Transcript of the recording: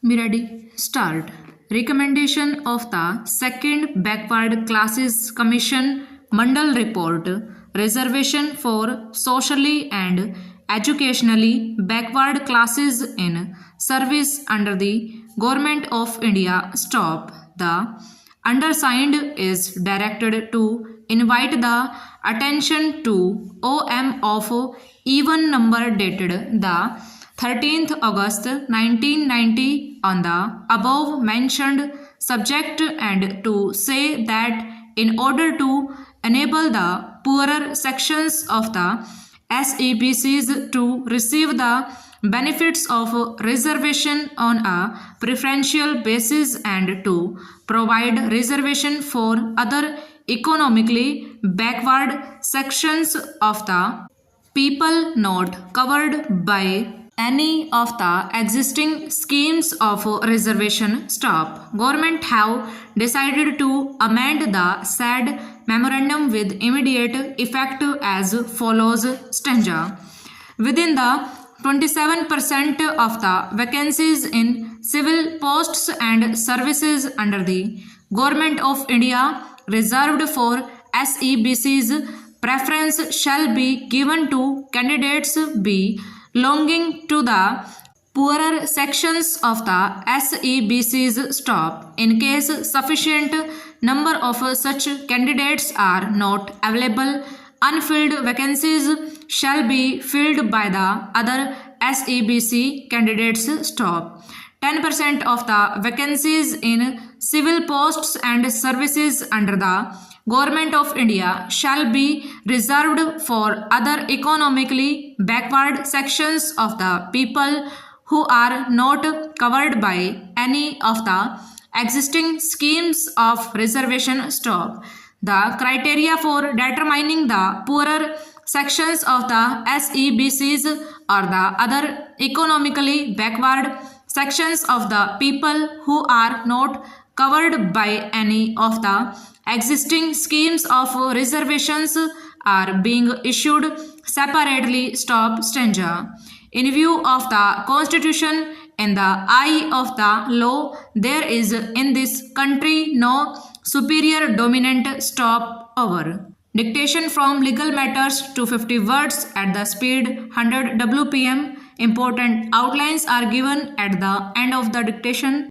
Be ready. Start. Recommendation of the Second Backward Classes Commission Mandal Report. Reservation for socially and educationally backward classes in service under the Government of India. Stop. The undersigned is directed to invite the attention to OM of even number dated the 13th August 1990 on the above mentioned subject and to say that in order to enable the poorer sections of the SEBCs to receive the benefits of reservation on a preferential basis and to provide reservation for other economically backward sections of the people not covered by any of the existing schemes of reservation. Stop. Government have decided to amend the said memorandum with immediate effect as follows. Stanza. Within the 27% of the vacancies in civil posts and services under the Government of India reserved for SEBCs, preference shall be given to candidates belonging to the poorer sections of the SEBCs. Stop. In case sufficient number of such candidates are not available, unfilled vacancies shall be filled by the other SEBC candidates. Stop. 10% of the vacancies in civil posts and services under the Government of India shall be reserved for other economically backward sections of the people who are not covered by any of the existing schemes of reservation. Stop. The criteria for determining the poorer sections of the SEBCs or the other economically backward sections of the people who are not covered by any of the existing schemes of reservations are being issued separately. Stop. Stanza. In view of the Constitution, in the eye of the law, there is in this country no superior dominant. Stop. Over. Dictation from legal matters to 50 words at the speed 100 WPM. Important outlines are given at the end of the dictation.